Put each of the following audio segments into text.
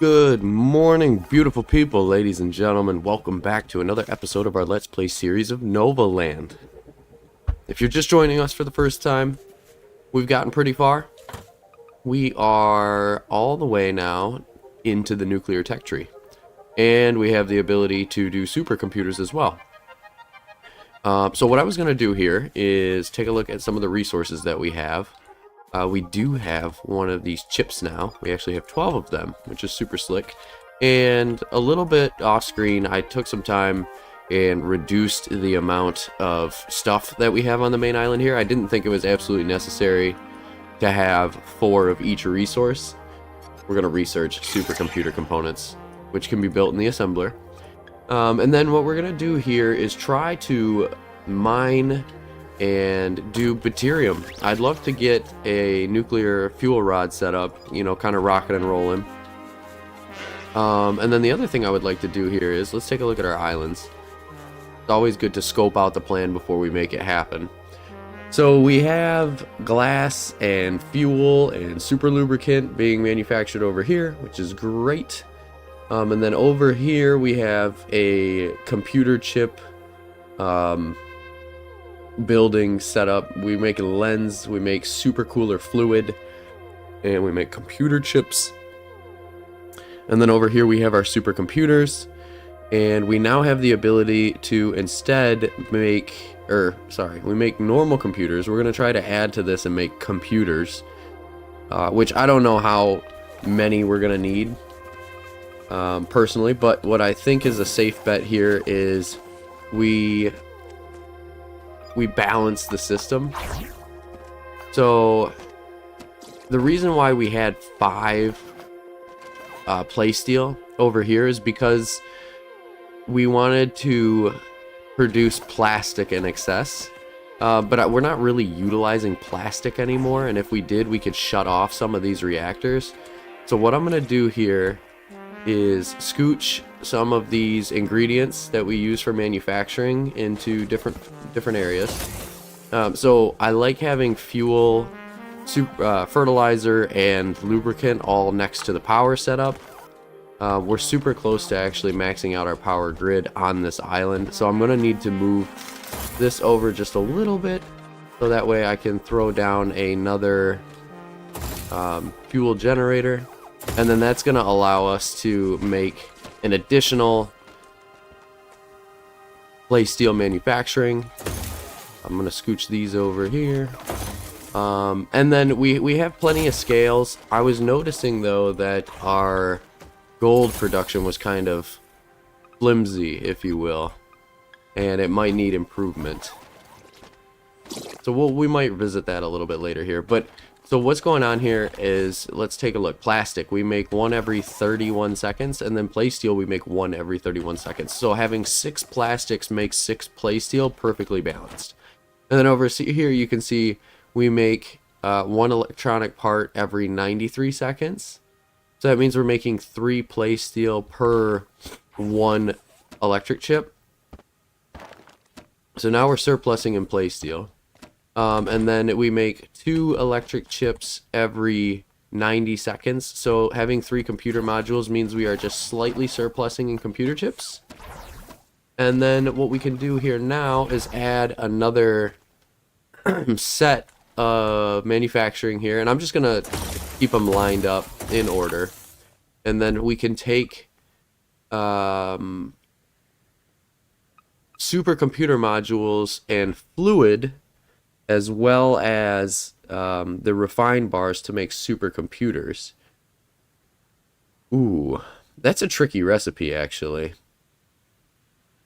Good morning, beautiful people, ladies and gentlemen. Welcome back to another episode of our Let's Play series of Nova Land. If you're just joining us for the first time, we've gotten pretty far. We are all the way now into the nuclear tech tree. And we have the ability to do supercomputers as well. So what I was going to do here is take a look at some of the resources that we have. We do have one of these chips now. We actually have 12 of them, which is super slick. And a little bit off screen, I took some time and reduced the amount of stuff that we have on the main island here. I didn't think it was absolutely necessary to have 4 of each resource. We're going to research supercomputer components, which can be built in the assembler. And then what we're going to do here is try to mine and do deuterium. I'd love to get a nuclear fuel rod set up, you know, kind of rocking and rolling. And then the other thing I would like to do here is let's take a look at our islands. It's always good to scope out the plan before we make it happen. So we have glass and fuel and super lubricant being manufactured over here, which is great. And then over here we have a computer chip building setup. We make a lens, we make supercooler fluid, and we make computer chips. And then over here we have our supercomputers, and we now have the ability to instead make, we make normal computers. We're going to try to add to this and make computers, which I don't know how many we're going to need personally, but what I think is a safe bet here is we balance the system. So the reason why we had 5 playsteel over here is because we wanted to produce plastic in excess, but we're not really utilizing plastic anymore, and if we did, we could shut off some of these reactors. So what I'm going to do here is scooch some of these ingredients that we use for manufacturing into different areas. So I like having fuel, fertilizer, and lubricant all next to the power setup. We're super close to actually maxing out our power grid on this island, so I'm going to need to move this over just a little bit so that way I can throw down another fuel generator. And then that's going to allow us to make an additional playsteel manufacturing. I'm going to scooch these over here. And then we have plenty of scales. I was noticing, though, that our gold production was kind of flimsy, if you will. And it might need improvement. So we might visit that a little bit later here. But so what's going on here is, let's take a look. Plastic, we make 1 every 31 seconds, and then playsteel, we make 1 every 31 seconds. So having 6 plastics makes 6 playsteel, perfectly balanced. And then over here, you can see we make 1 electronic part every 93 seconds. So that means we're making 3 playsteel per 1 electric chip. So now we're surplusing in playsteel. And then we make 2 electric chips every 90 seconds. So having 3 computer modules means we are just slightly surplusing in computer chips. And then what we can do here now is add another set of manufacturing here. And I'm just going to keep them lined up in order. And then we can take supercomputer modules and fluid, as well as the refined bars to make supercomputers. Ooh, that's a tricky recipe, actually.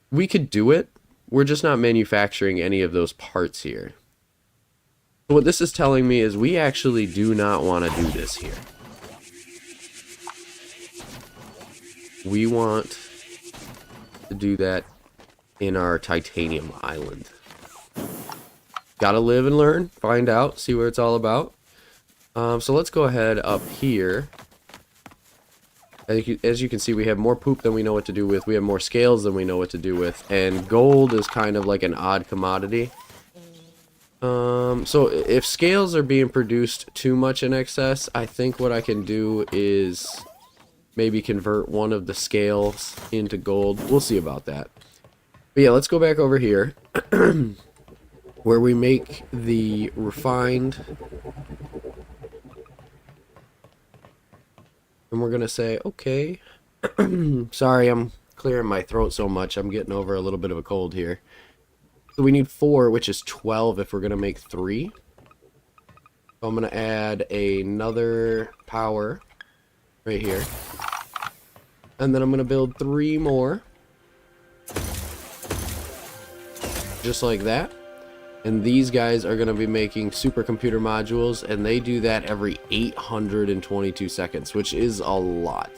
We could do it. We're just not manufacturing any of those parts here. So what this is telling me is we actually do not want to do this here. We want to do that in our titanium island. Gotta live and learn, find out, see what it's all about. So let's go ahead up here. As you can see, we have more poop than we know what to do with. We have more scales than we know what to do with. And gold is kind of like an odd commodity. So if scales are being produced too much in excess, I think what I can do is maybe convert one of the scales into gold. We'll see about that. But yeah, let's go back over here where we make the refined. And we're going to say, okay. Sorry, I'm clearing my throat so much. I'm getting over a little bit of a cold here. So we need 4, which is 12 if we're going to make 3. So I'm going to add another power right here. And then I'm going to build 3 more. Just like that. And these guys are going to be making supercomputer modules, and they do that every 822 seconds, which is a lot.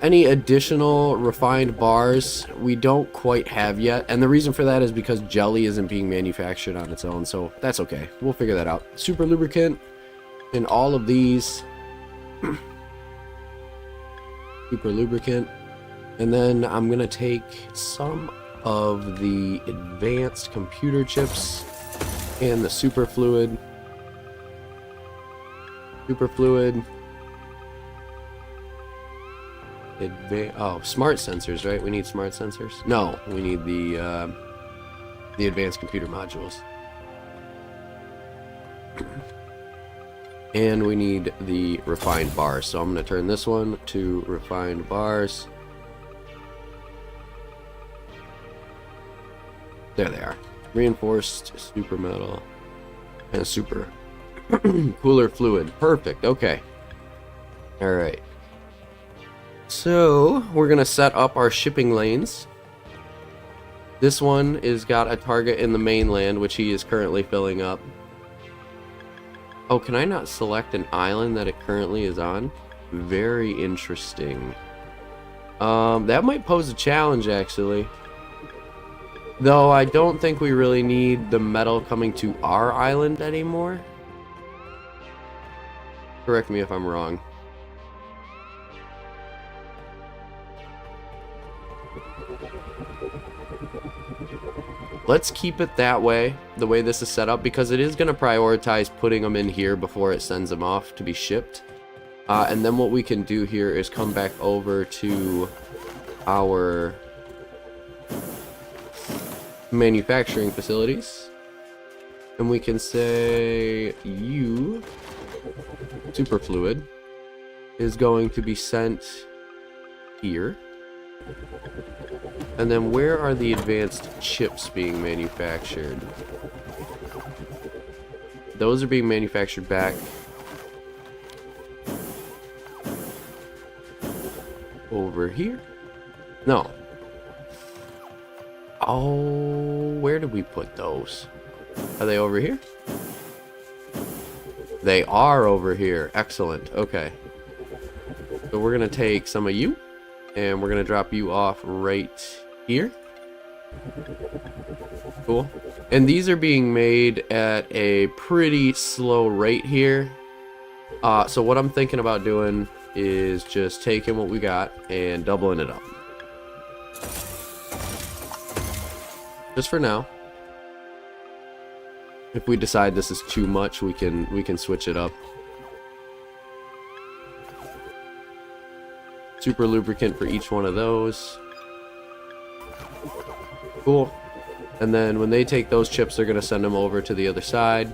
Any additional refined bars we don't quite have yet, and the reason for that is because jelly isn't being manufactured on its own, so that's okay. We'll figure that out. Super lubricant in all of these. Super lubricant. And then I'm going to take some of the advanced computer chips and the superfluid. Smart sensors, right? We need smart sensors. No, we need the advanced computer modules. And we need the refined bars. So I'm going to turn this one to refined bars. There they are. Reinforced super metal and super cooler fluid. Perfect. Okay. All right. So we're going to set up our shipping lanes. This one is got a target in the mainland, which he is currently filling up. Oh, can I not select an island that it currently is on? Very interesting. That might pose a challenge, actually. Though I don't think we really need the metal coming to our island anymore. Correct me if I'm wrong. Let's keep it that way, the way this is set up, because it is going to prioritize putting them in here before it sends them off to be shipped. And then what we can do here is come back over to our manufacturing facilities, and we can say you superfluid is going to be sent here. And then where are the advanced chips being manufactured? Those are being manufactured back over here. No. Oh, where did we put those? Are they over here? They are over here. Excellent. Okay. So we're going to take some of you, and we're going to drop you off right here. Cool. And these are being made at a pretty slow rate here. So what I'm thinking about doing is just taking what we got and doubling it up. Just for now. If we decide this is too much, we can switch it up. Super lubricant for each one of those. Cool. And then when they take those chips, they're going to send them over to the other side,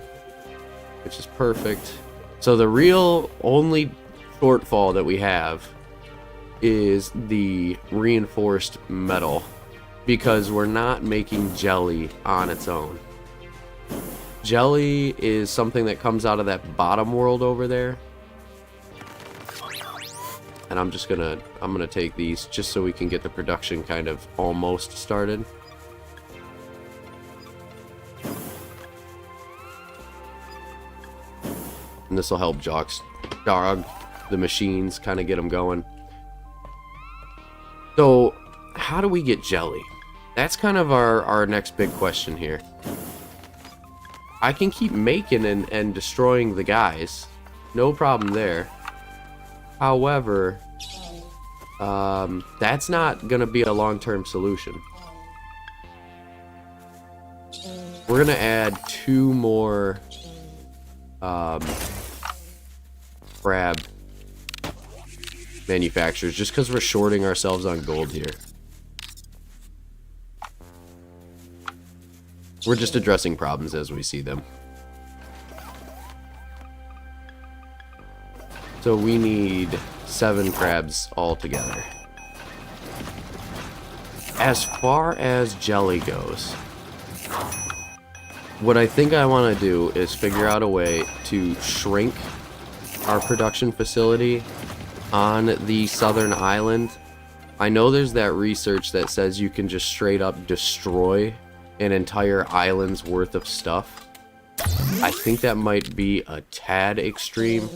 which is perfect. So the real only shortfall that we have is the reinforced metal, because we're not making jelly on its own. Jelly is something that comes out of that bottom world over there. And I'm gonna take these just so we can get the production kind of almost started. And this will help jog the machines, kind of get them going. So how do we get jelly? That's kind of our next big question here. I can keep making and destroying the guys. No problem there. However, that's not going to be a long-term solution. We're going to add 2 more crab manufacturers just because we're shorting ourselves on gold here. We're just addressing problems as we see them. So we need 7 crabs altogether. As far as jelly goes, what I think I want to do is figure out a way to shrink our production facility on the southern island. I know there's that research that says you can just straight up destroy an entire island's worth of stuff. I think that might be a tad extreme.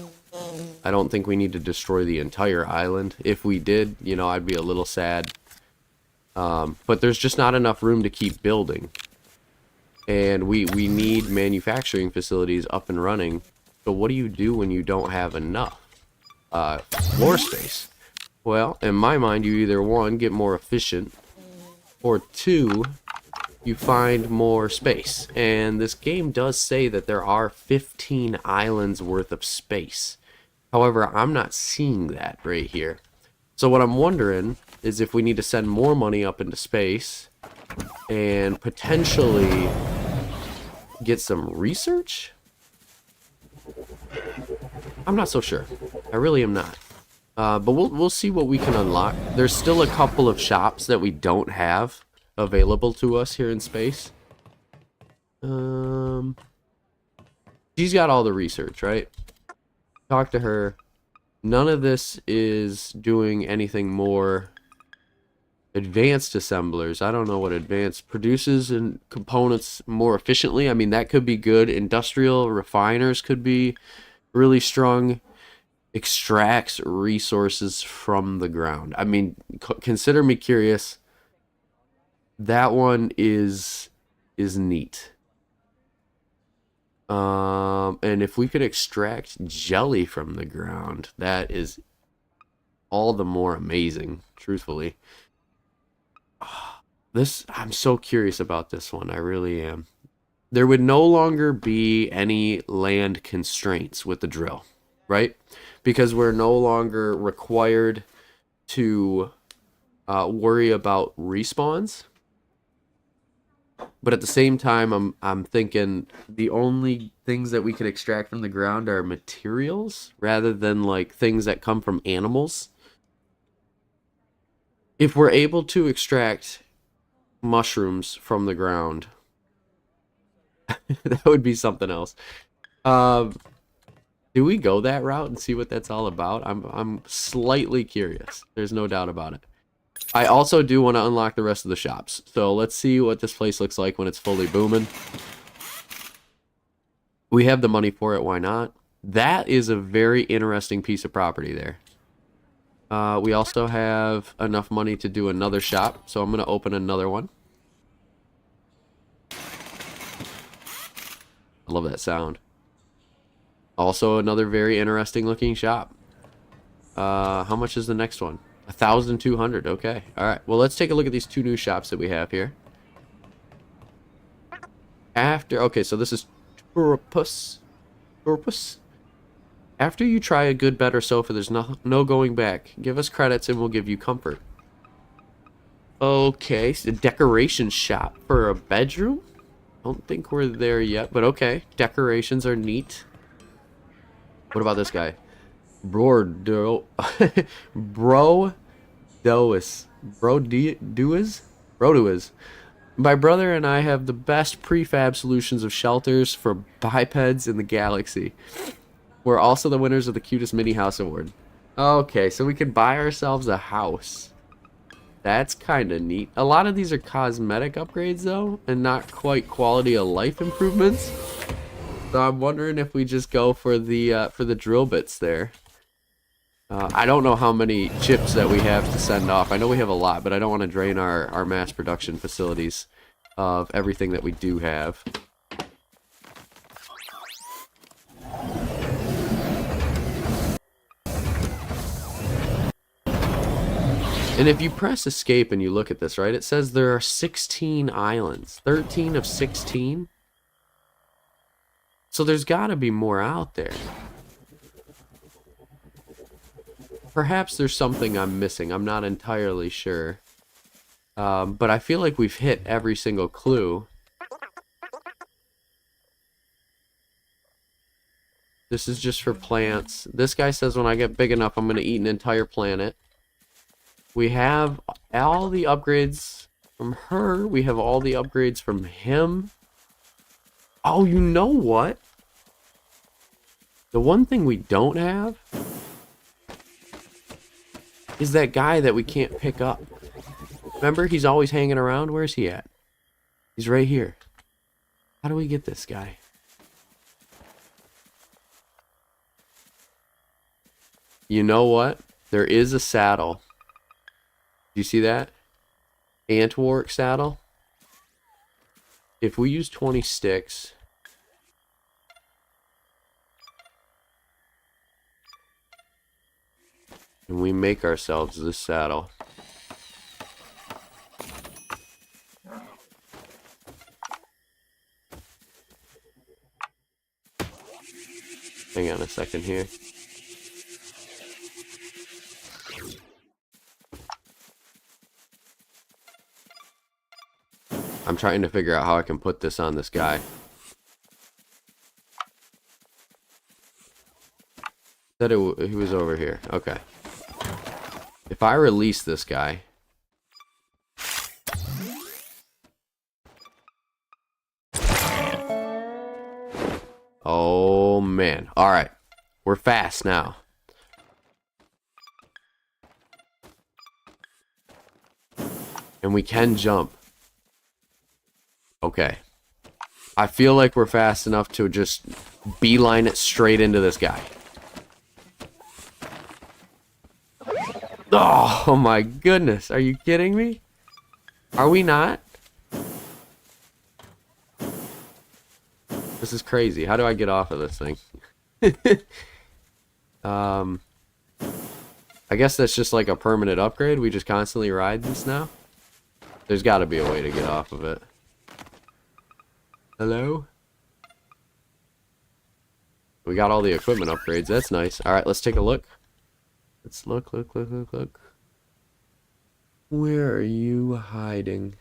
I don't think we need to destroy the entire island. If we did, you know, I'd be a little sad. But there's just not enough room to keep building. And we need manufacturing facilities up and running. So what do you do when you don't have enough floor space? Well, in my mind, you either, 1, get more efficient, or 2, you find more space. And this game does say that there are 15 islands worth of space. However, I'm not seeing that right here. So what I'm wondering is if we need to send more money up into space and potentially get some research? I'm not so sure. I really am not. But we'll see what we can unlock. There's still a couple of shops that we don't have available to us here in space. She's got all the research, right? Talk to her. None of this is doing anything more. Advanced assemblers. I don't know what advanced produces and components more efficiently. I mean, that could be good. Industrial refiners could be really strong. Extracts resources from the ground. I mean, consider me curious. That one is neat. And if we could extract jelly from the ground, that is all the more amazing, truthfully. I'm so curious about this one. I really am. There would no longer be any land constraints with the drill, right? Because we're no longer required to worry about respawns. But at the same time, I'm thinking the only things that we can extract from the ground are materials rather than like things that come from animals. If we're able to extract mushrooms from the ground, that would be something else. Do we go that route and see what that's all about? I'm slightly curious. There's no doubt about it. I also do want to unlock the rest of the shops. So let's see what this place looks like when it's fully booming. We have the money for it, why not? That is a very interesting piece of property there. We also have enough money to do another shop, so I'm going to open another one. I love that sound. Also another very interesting looking shop. How much is the next one? 1,200. Okay. All right. Well, let's take a look at these 2 new shops that we have here. Okay, so this is Turpus. After you try a good, better sofa, there's no going back. Give us credits and we'll give you comfort. Okay, so decoration shop for a bedroom? Don't think we're there yet, but okay. Decorations are neat. What about this guy? Brodois. My brother and I have the best prefab solutions of shelters for bipeds in the galaxy. We're also the winners of the Cutest Mini House Award. Okay, so we can buy ourselves a house. That's kind of neat. A lot of these are cosmetic upgrades, though, and not quite quality of life improvements. So I'm wondering if we just go for the drill bits there. I don't know how many chips that we have to send off. I know we have a lot, but I don't want to drain our mass production facilities of everything that we do have. And if you press escape and you look at this, right, it says there are 16 islands. 13 of 16? So there's got to be more out there. Perhaps there's something I'm missing. I'm not entirely sure. But I feel like we've hit every single clue. This is just for plants. This guy says when I get big enough, I'm going to eat an entire planet. We have all the upgrades from her. We have all the upgrades from him. Oh, you know what? The one thing we don't have is that guy that we can't pick up. Remember, he's always hanging around. Where's he at? He's right here. How do we get this guy? You know what? There is a saddle. Do you see that? Antwork saddle. If we use 20 sticks... and we make ourselves this saddle. Hang on a second here. I'm trying to figure out how I can put this on this guy. Said he was over here. Okay. If I release this guy... oh, man. Alright. We're fast now. And we can jump. Okay. I feel like we're fast enough to just beeline it straight into this guy. Oh my goodness. Are you kidding me? Are we not? This is crazy. How do I get off of this thing? I guess that's just like a permanent upgrade. We just constantly ride this now. There's got to be a way to get off of it. Hello? We got all the equipment upgrades. That's nice. Alright, let's take a look. Let's look. Where are you hiding?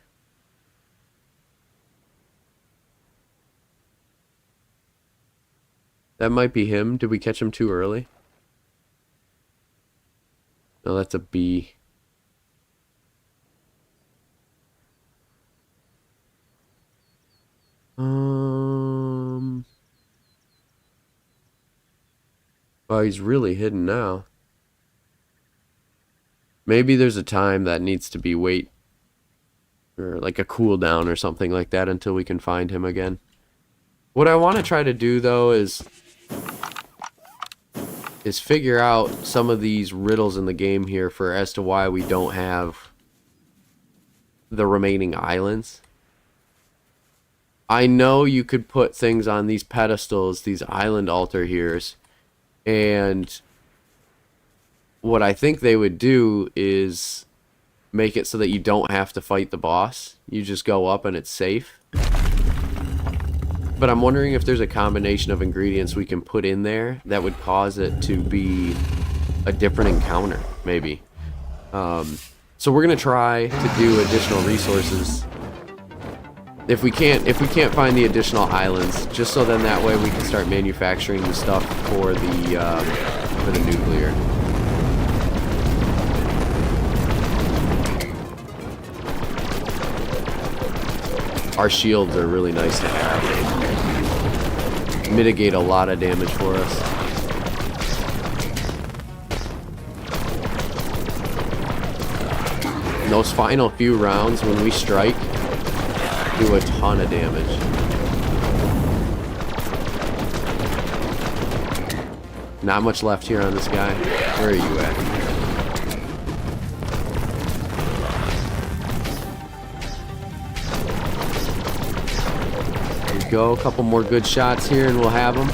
That might be him. Did we catch him too early? No, that's a bee. Oh, he's really hidden now. Maybe there's a time that needs to be wait, or like a cooldown or something like that until we can find him again. What I want to try to do though is figure out some of these riddles in the game here for as to why we don't have the remaining islands. I know you could put things on these pedestals, these island altar here's, and what I think they would do is make it so that you don't have to fight the boss. You just go up and it's safe. But I'm wondering if there's a combination of ingredients we can put in there that would cause it to be a different encounter, maybe. So we're gonna try to do additional resources. If we can't find the additional islands, just so then that way we can start manufacturing the stuff for the nuclear. Our shields are really nice to have. Mitigate a lot of damage for us. And those final few rounds when we strike do a ton of damage. Not much left here on this guy. Where are you at? Go a couple more good shots here and we'll have him.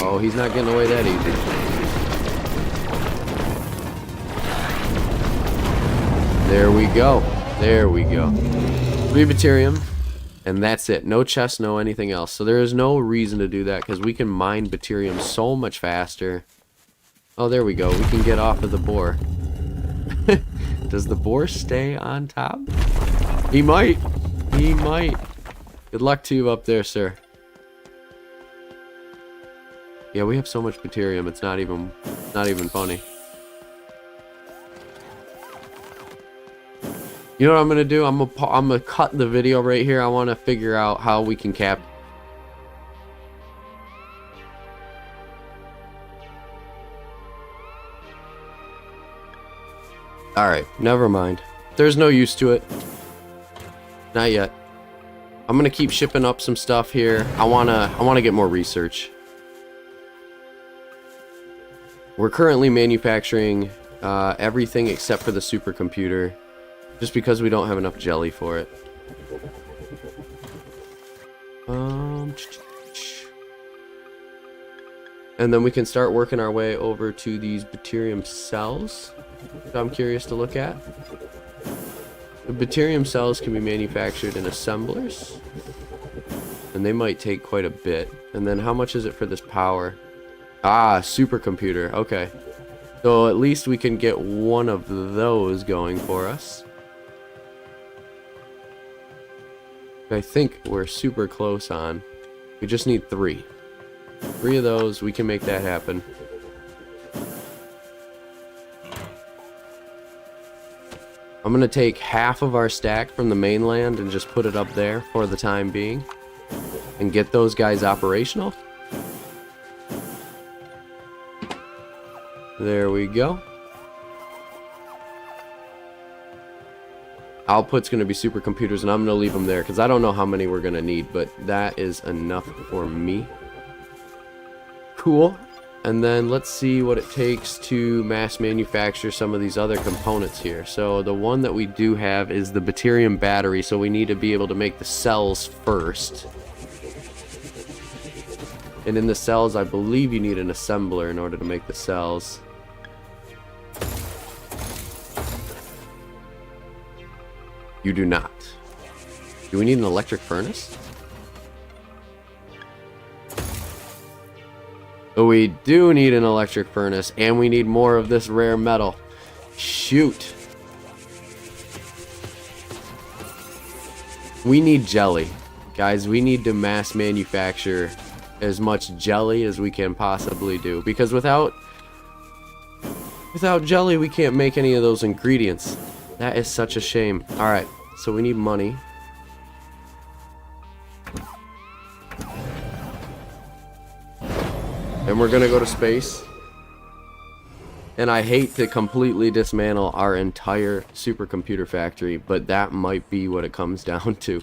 Oh, he's not getting away that easy. There we go. There we go. 3 Baterium, and that's it. No chest, no anything else. So there is no reason to do that because we can mine Baterium so much faster. Oh, there we go. We can get off of the boar. Does the boar stay on top? He might. He might. Good luck to you up there, sir. Yeah, we have so much deuterium, it's not even funny. You know what I'm gonna do? I'm gonna cut the video right here. I want to figure out how we can cap. All right, never mind. There's no use to it. Not yet. I'm gonna keep shipping up some stuff here. I wanna get more research. We're currently manufacturing everything except for the supercomputer, just because we don't have enough jelly for it. And then we can start working our way over to these deuterium cells, which I'm curious to look at. The deuterium cells can be manufactured in assemblers, and they might take quite a bit. And then how much is it for this power? Ah, supercomputer. Okay. So at least we can get one of those going for us. I think we're super close on. We just need 3. 3 of those, we can make that happen. I'm gonna take half of our stack from the mainland and just put it up there for the time being. And get those guys operational. There we go. Output's going to be supercomputers, and I'm going to leave them there because I don't know how many we're going to need, but that is enough for me. Cool. And then let's see what it takes to mass manufacture some of these other components here. So the one that we do have is the deuterium battery, so we need to be able to make the cells first. And in the cells, I believe you need an assembler in order to make the cells. You do not. Do we need an electric furnace? Oh, we do need an electric furnace, and we need more of this rare metal. Shoot. We need jelly. Guys, we need to mass manufacture as much jelly as we can possibly do, because without jelly we can't make any of those ingredients. That is such a shame. Alright, so we need money. And we're gonna go to space. And I hate to completely dismantle our entire supercomputer factory, but that might be what it comes down to.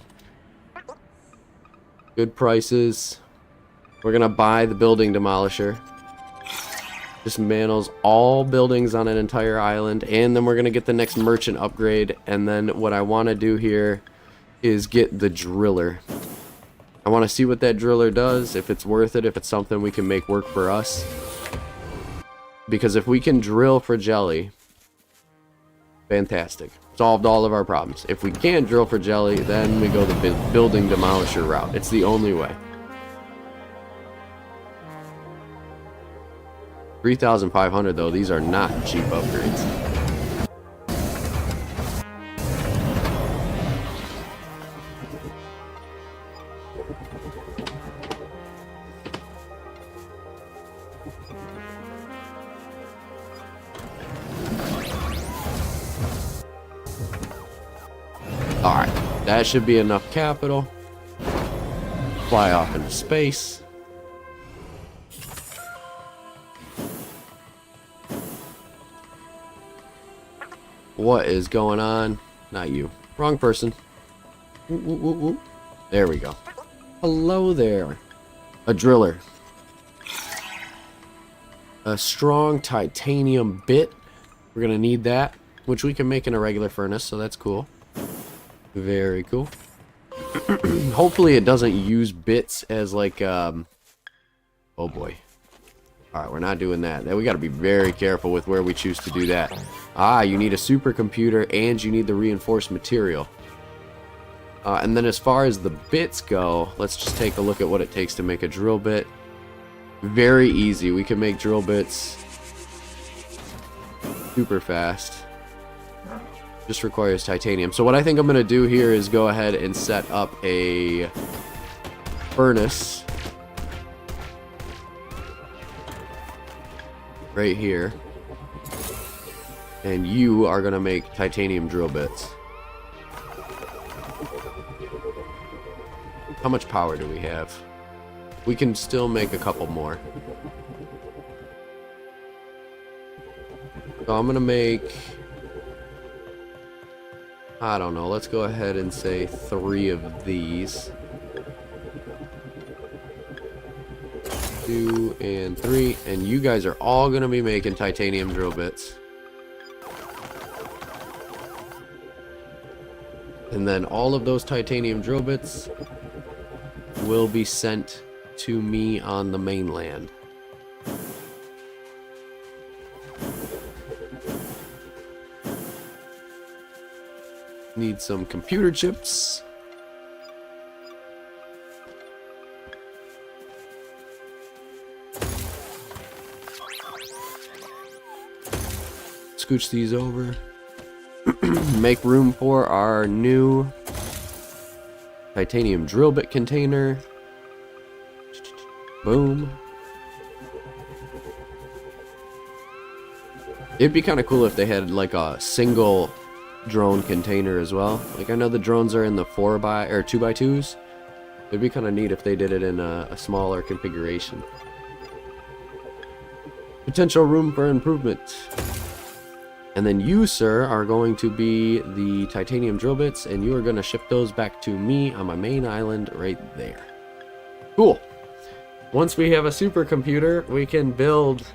Good prices. We're gonna buy the building demolisher. Dismantles all buildings on an entire island, and then we're gonna get the next merchant upgrade. And then what I want to do here is get the driller. I want to see what that driller does, if it's worth it, if it's something we can make work for us. Because if we can drill for jelly, fantastic, solved all of our problems. If we can't drill for jelly, then we go the building demolisher route. It's the only way. 3,500 though, these are not cheap upgrades. Alright, that should be enough capital. Fly off into space. What is going on? Not you. Wrong person. Ooh, ooh, ooh, ooh. There we go. Hello there. A driller. A strong titanium bit. We're going to need that, which we can make in a regular furnace, so that's cool. Very cool. Hopefully it doesn't use bits as like, oh boy. Alright, we're not doing that. We got to be very careful with where we choose to do that. Ah, you need a supercomputer and you need the reinforced material. And then as far as the bits go, let's just take a look at what it takes to make a drill bit. Very easy. We can make drill bits super fast. Just requires titanium. So what I think I'm going to do here is go ahead and set up a furnace right here. And you are going to make titanium drill bits. How much power do we have? We can still make a couple more. So I'm going to make, I don't know, let's go ahead and say 3 of these. 2 and 3, and you guys are all going to be making titanium drill bits. And then all of those titanium drill bits will be sent to me on the mainland. Need some computer chips. Scooch these over. Make room for our new titanium drill bit container. Boom. It'd be kind of cool if they had like a single drone container as well. Like I know the drones are in the 4x or 2x2s. It'd be kind of neat if they did it in a smaller configuration. Potential room for improvement. And then you, sir, are going to be the titanium drill bits, and you are going to ship those back to me on my main island right there. Cool. Once we have a supercomputer, we can build...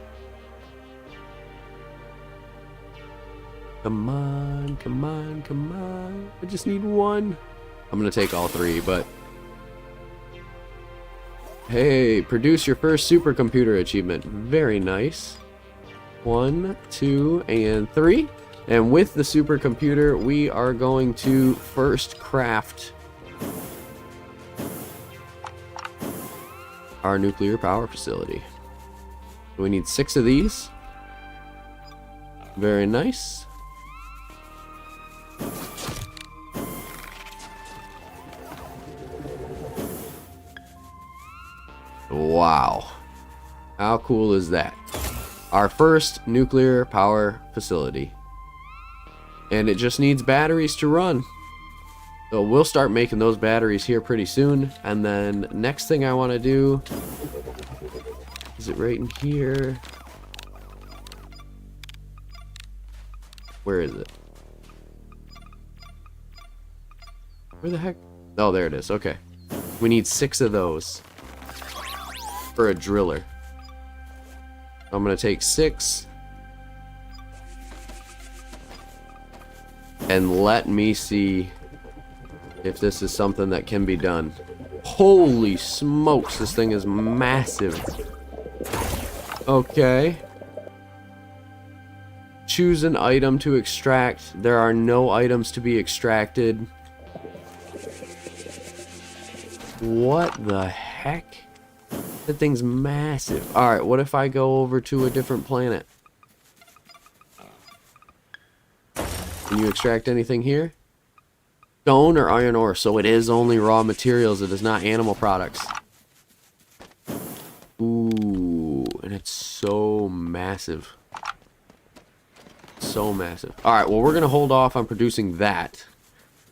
Come on, come on, come on. I just need one. I'm going to take all 3, but... Hey, produce your first supercomputer achievement. Very nice. 1, 2, and 3. And with the supercomputer, we are going to first craft our nuclear power facility. We need 6 of these. Very nice. Wow. How cool is that? Our first nuclear power facility. And it just needs batteries to run. So we'll start making those batteries here pretty soon. And then next thing I want to do... Is it right in here? Where is it? Where the heck? Oh, there it is. Okay. We need 6 of those. For a driller. I'm going to take 6. And let me see if this is something that can be done. Holy smokes, this thing is massive. Okay. Choose an item to extract. There are no items to be extracted. What the heck? That thing's massive. Alright, what if I go over to a different planet? Can you extract anything here? Stone or iron ore, so it is only raw materials. It is not animal products. Ooh, and it's so massive. So massive. Alright, well we're going to hold off on producing that.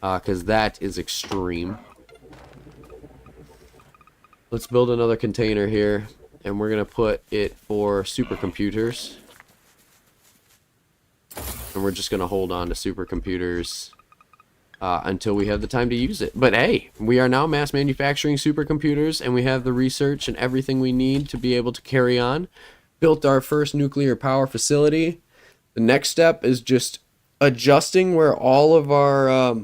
Because that is extreme. Let's build another container here, and we're going to put it for supercomputers. And we're just going to hold on to supercomputers until we have the time to use it. But hey, we are now mass manufacturing supercomputers, and we have the research and everything we need to be able to carry on. Built our first nuclear power facility. The next step is just adjusting where all of our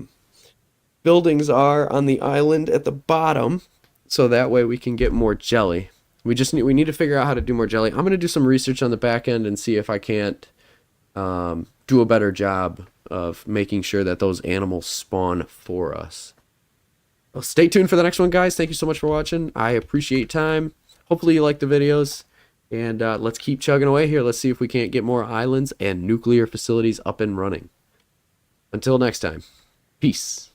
buildings are on the island at the bottom. So that way we can get more jelly. We need to figure out how to do more jelly. I'm going to do some research on the back end and see if I can't do a better job of making sure that those animals spawn for us. Well, stay tuned for the next one, guys. Thank you so much for watching. I appreciate time. Hopefully you like the videos. And let's keep chugging away here. Let's see if we can't get more islands and nuclear facilities up and running. Until next time, peace.